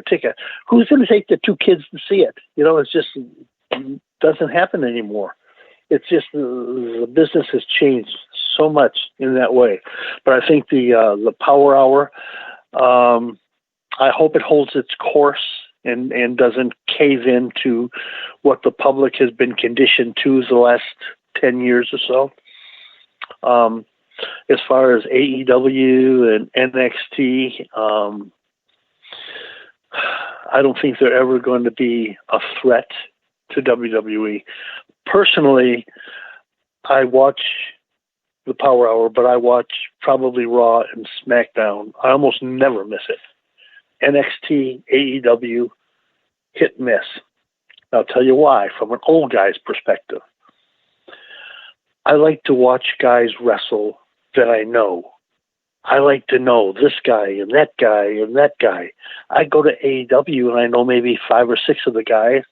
ticket. Who's going to take the two kids to see it? It's just doesn't happen anymore. It's just the business has changed so much in that way. But I think the Power Hour, I hope it holds its course and doesn't cave into what the public has been conditioned to the last 10 years or so. As far as AEW and NXT, I don't think they're ever going to be a threat to WWE. Personally, I watch the Power Hour, but I watch probably Raw and SmackDown. I almost never miss it. NXT, AEW, hit miss. I'll tell you why, from an old guy's perspective. I like to watch guys wrestle that I know. I like to know this guy and that guy and that guy. I go to AEW and I know maybe 5 or 6 of the guys.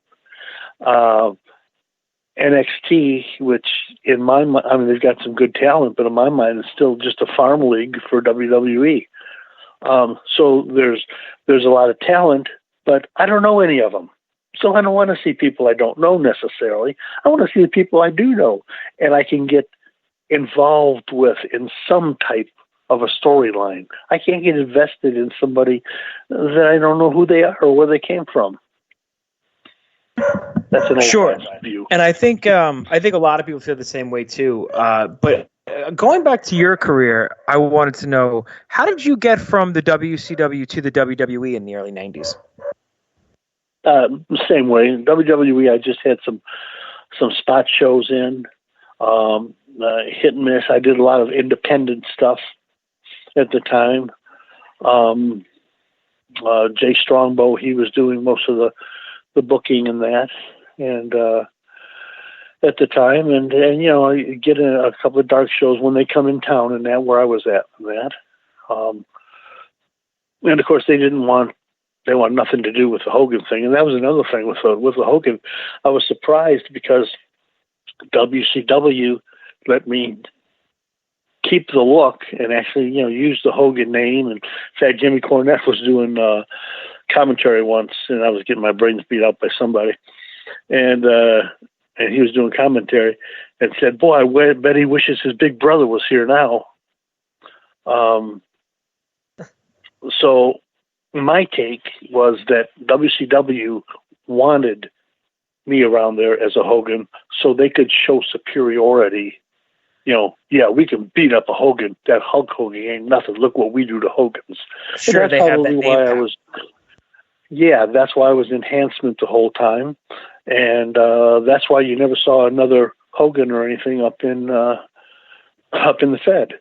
NXT, which in my mind, I mean, they've got some good talent, but in my mind, it's still just a farm league for WWE. So there's a lot of talent, but I don't know any of them. So I don't want to see people I don't know necessarily. I want to see the people I do know, and I can get involved with in some type of a storyline. I can't get invested in somebody that I don't know who they are or where they came from. That's an old view. And I think a lot of people feel the same way too. But going back to your career, I wanted to know, how did you get from the WCW to the WWE in the early 90s? Same way. In WWE, I just had some spot shows in, hit and miss. I did a lot of independent stuff at the time. Jay Strongbow, he was doing most of the booking and that, and at the time, and you get a couple of dark shows when they come in town, and that where I was at, and that, and of course they want nothing to do with the Hogan thing, and that was another thing with the Hogan. I was surprised because WCW let me keep the look and actually use the Hogan name. And in fact, Jimmy Cornette was doing commentary once, and I was getting my brains beat out by somebody, and he was doing commentary and said, "Boy, I bet he wishes his big brother was here now." So my take was that WCW wanted me around there as a Hogan so they could show superiority. We can beat up a Hogan. That Hulk Hogan ain't nothing. Look what we do to Hogans. Sure, they have that name. That's why I was Enhancement the whole time, and that's why you never saw another Hogan or anything up in the Fed.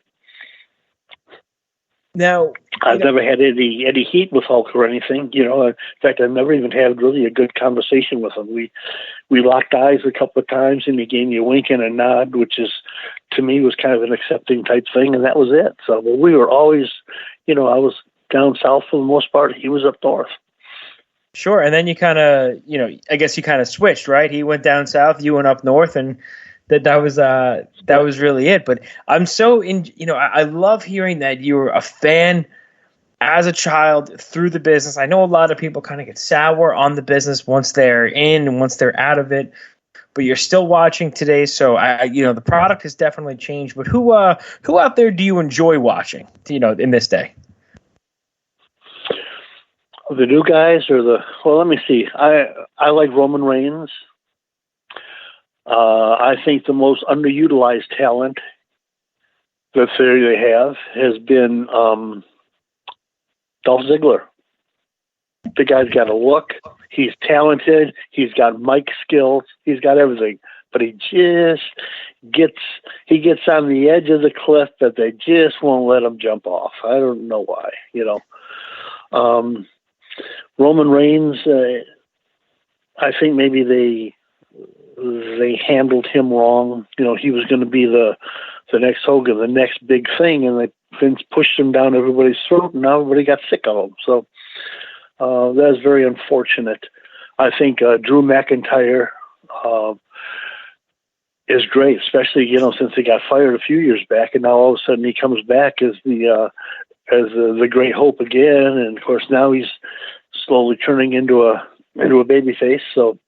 Now, I've never had any heat with Hulk or anything. In fact, I've never even had really a good conversation with him. We locked eyes a couple of times, and he gave me a wink and a nod, which is, to me, was kind of an accepting type thing, and that was it. So we were always, I was down south for the most part. He was up north. Sure, and then you kind of, I guess you kind of switched, right? He went down south, you went up north, and that was really it. But I'm so I love hearing that you were a fan as a child through the business. I know a lot of people kind of get sour on the business once they're in and once they're out of it, but you're still watching today. So the product has definitely changed. But who out there do you enjoy watching? In this day. The new guys or let me see. I like Roman Reigns. I think the most underutilized talent that they have has been Dolph Ziggler. The guy's got a look. He's talented. He's got mic skills. He's got everything. But he just gets on the edge of the cliff, but they just won't let him jump off. I don't know why. Roman Reigns, I think maybe they handled him wrong. He was going to be the next Hogan, the next big thing, and Vince pushed him down everybody's throat, and now everybody got sick of him. So that's very unfortunate. I think Drew McIntyre is great, especially since he got fired a few years back, and now all of a sudden he comes back as the great hope again, and of course now he's slowly turning into a baby face. So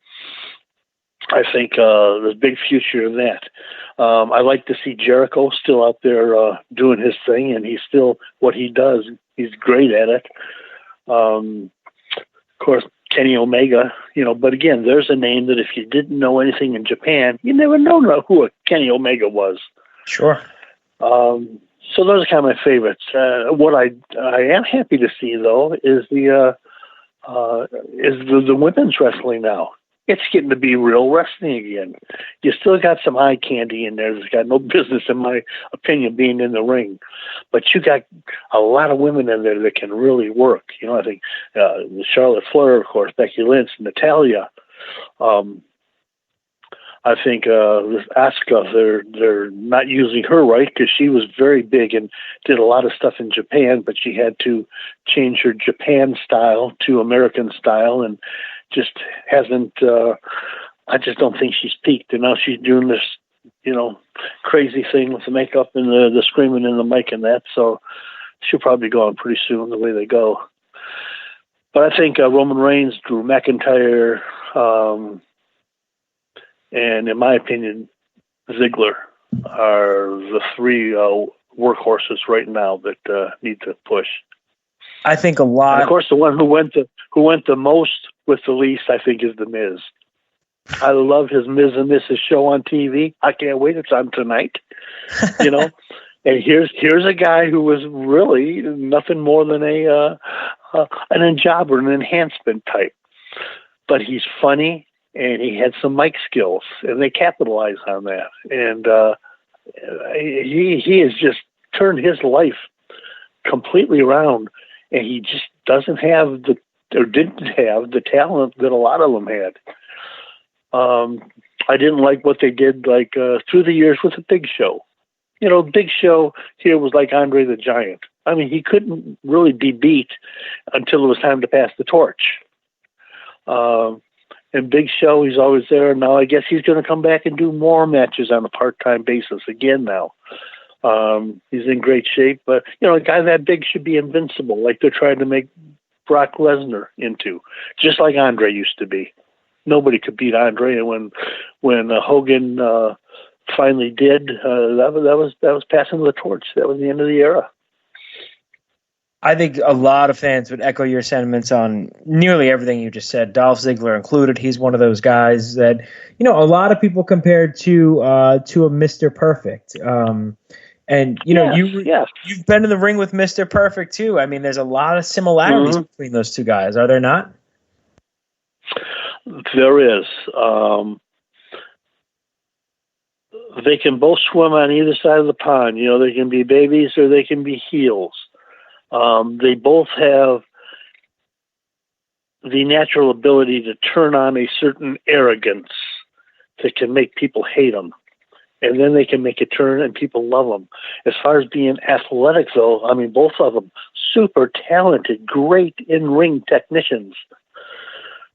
I think there's a big future in that. I like to see Jericho still out there doing his thing, and he's still what he does. He's great at it. Of course, Kenny Omega, but again, there's a name that if you didn't know anything in Japan, you never know who a Kenny Omega was. Sure. So those are kind of my favorites. What I am happy to see though is the women's wrestling now. It's getting to be real wrestling again. You still got some eye candy in there that's got no business, in my opinion, being in the ring. But you got a lot of women in there that can really work. I think Charlotte Flair, of course, Becky Lynch, Natalya. I think this Asuka, they're not using her right because she was very big and did a lot of stuff in Japan, but she had to change her Japan style to American style and just hasn't. I just don't think she's peaked, and now she's doing this, crazy thing with the makeup and the screaming in the mic and that. So she'll probably go on pretty soon the way they go. But I think Roman Reigns, Drew McIntyre, and in my opinion, Ziggler are the three workhorses right now that need to push. I think a lot. And of course, the one who went the most with the least, I think, is The Miz. I love his Miz and Mrs. show on TV. I can't wait. It's on tonight. And here's a guy who was really nothing more than an jobber, an enhancement type. But he's funny, and he had some mic skills, and they capitalize on that. And he has just turned his life completely around, and he just didn't have the talent that a lot of them had. I didn't like what they did, through the years with the Big Show. Big Show here was like Andre the Giant. I mean, he couldn't really be beat until it was time to pass the torch. And Big Show, he's always there. Now I guess he's going to come back and do more matches on a part-time basis again now. He's in great shape, but a guy that big should be invincible, like they're trying to make Brock Lesnar into, just like Andre used to be. Nobody could beat Andre, and when Hogan finally did, that was passing the torch. That was the end of the era. I think a lot of fans would echo your sentiments on nearly everything you just said, Dolph Ziggler included. He's one of those guys that, a lot of people compared to a Mr. Perfect. And, you've been in the ring with Mr. Perfect, too. I mean, there's a lot of similarities between those two guys, are there not? There is. They can both swim on either side of the pond. They can be babies or they can be heels. They both have the natural ability to turn on a certain arrogance that can make people hate them. And then they can make a turn and people love them. As far as being athletic, though, I mean, both of them, super talented, great in-ring technicians.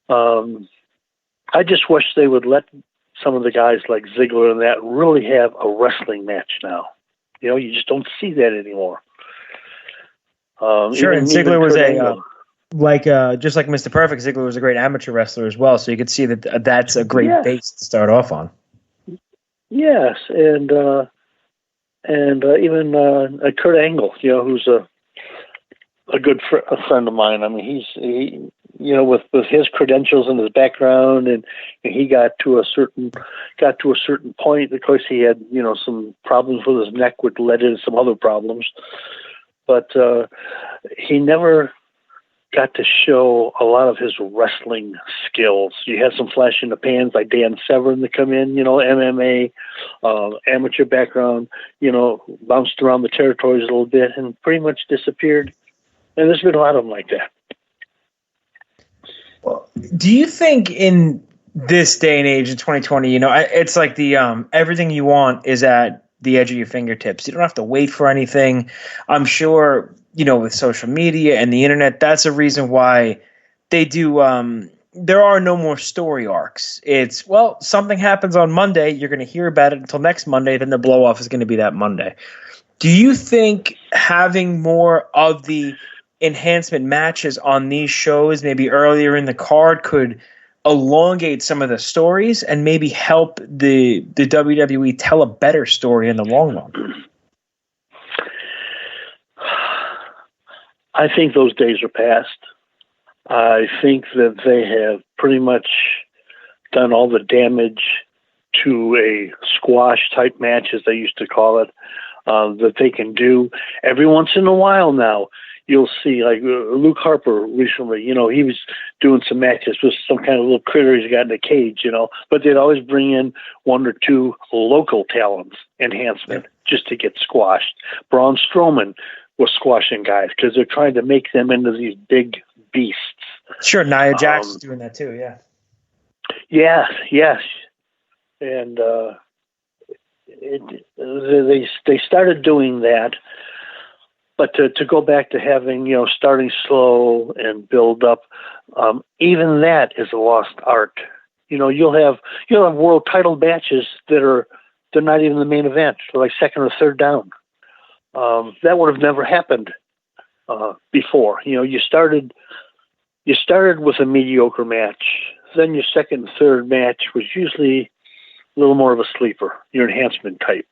I just wish they would let some of the guys like Ziggler and that really have a wrestling match now. You just don't see that anymore. Sure, and Ziggler was just like Mr. Perfect, Ziggler was a great amateur wrestler as well, so you could see that that's a great base to start off on. Yes, and even Kurt Angle, who's a good friend of mine. I mean, he with his credentials and his background, and he got to a certain point. Of course, he had some problems with his neck, which led into some other problems. But he never got to show a lot of his wrestling skills. You had some flash in the pans like Dan Severn to come in, MMA, amateur background, bounced around the territories a little bit and pretty much disappeared. And there's been a lot of them like that. Well, do you think in this day and age in 2020, it's like the everything you want is at the edge of your fingertips. You don't have to wait for anything. I'm sure, with social media and the internet, that's a reason why they do. There are no more story arcs. It's, something happens on Monday. You're going to hear about it until next Monday. Then the blow off is going to be that Monday. Do you think having more of the enhancement matches on these shows, maybe earlier in the card, could elongate some of the stories and maybe help the WWE tell a better story in the long run? I think those days are past. I think that they have pretty much done all the damage to a squash type match, as they used to call it, that they can do. Every once in a while now, you'll see, like Luke Harper recently, he was doing some matches with some kind of little critter he's got in a cage, but they'd always bring in one or two local talents, enhancement, just to get squashed. Braun Strowman was squashing guys because they're trying to make them into these big beasts. Sure, Nia Jax is doing that too, yeah. Yes. And they started doing that, but to go back to having starting slow and build up, even that is a lost art. You'll have world title matches they're not even the main event, they're like second or third down. That would have never happened before. You started with a mediocre match. Then your second and third match was usually a little more of a sleeper, your enhancement type.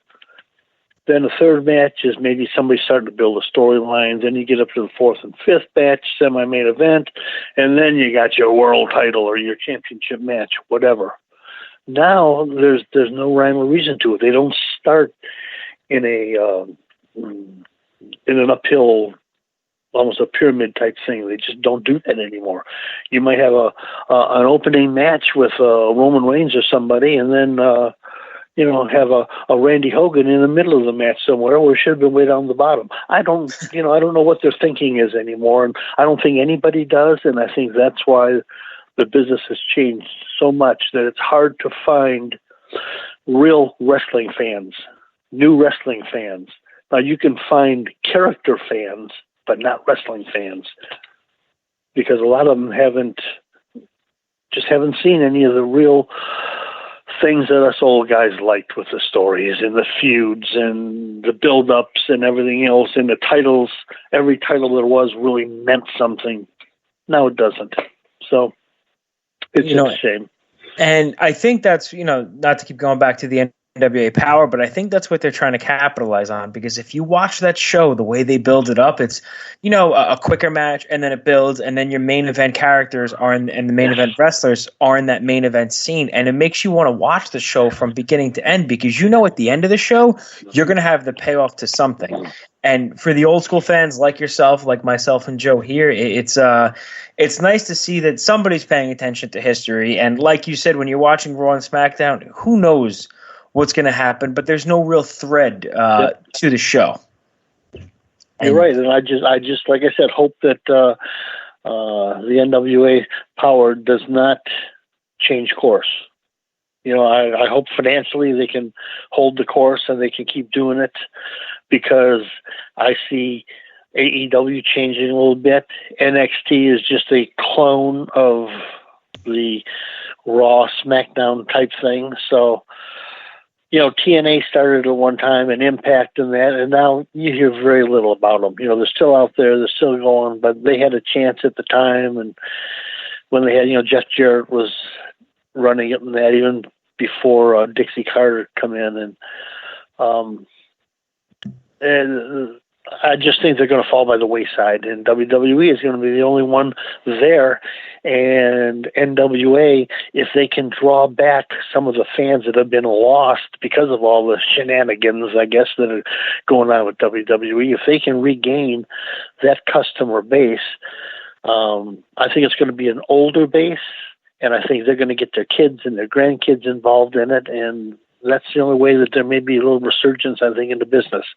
Then the third match is maybe somebody starting to build a storyline. Then you get up to the fourth and fifth match, semi-main event, and then you got your world title or your championship match, whatever. Now there's no rhyme or reason to it. They don't start in an uphill, almost a pyramid type thing. They just don't do that anymore. You might have an opening match with Roman Reigns or somebody, and then have a Randy Hogan in the middle of the match somewhere, where it should have been way down the bottom. I don't know what their thinking is anymore, and I don't think anybody does. And I think that's why the business has changed so much that it's hard to find real wrestling fans, new wrestling fans. Now you can find character fans, but not wrestling fans, because a lot of them haven't seen any of the real things that us old guys liked with the stories and the feuds and the build-ups and everything else, and the titles. Every title there was really meant something. Now it doesn't. So it's a shame. And I think that's, not to keep going back to the NWA Power, but I think that's what they're trying to capitalize on, because if you watch that show, the way they build it up, it's, a quicker match, and then it builds, and then your main event characters and the main event wrestlers are in that main event scene, and it makes you want to watch the show from beginning to end, because at the end of the show, you're going to have the payoff to something. And for the old school fans like yourself, like myself and Joe here, it's nice to see that somebody's paying attention to history. And like you said, when you're watching Raw and SmackDown, who knows what's going to happen, but there's no real thread to the show. You're right, and I just like I said, hope that the NWA Power does not change course. I hope financially they can hold the course and they can keep doing it, because I see AEW changing a little bit. NXT is just a clone of the Raw SmackDown type thing, so. TNA started at one time, and Impact and that, and now you hear very little about them. They're still out there, they're still going, but they had a chance at the time, and when they had, Jeff Jarrett was running it and that, even before Dixie Carter come in, and I just think they're going to fall by the wayside, and WWE is going to be the only one there. And NWA, if they can draw back some of the fans that have been lost because of all the shenanigans, I guess, that are going on with WWE, if they can regain that customer base, I think it's going to be an older base, and I think they're going to get their kids and their grandkids involved in it, and that's the only way that there may be a little resurgence, I think, in the business.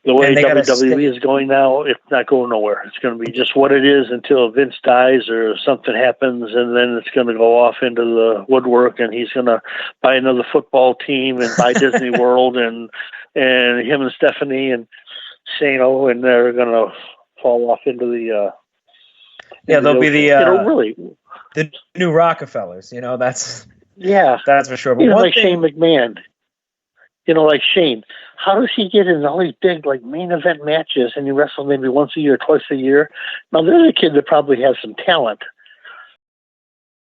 The way WWE is going now, it's not going nowhere. It's going to be just what it is until Vince dies or something happens, and then it's going to go off into the woodwork, and he's going to buy another football team and buy Disney World, and him and Stephanie and Shano, and they're going to fall off into the they'll be the really the new Rockefellers. That's that's for sure. But like Shane McMahon. You know, like Shane, how does he get in all these big, like, main event matches and he wrestles maybe once a year, twice a year? Now, there's a kid that probably has some talent,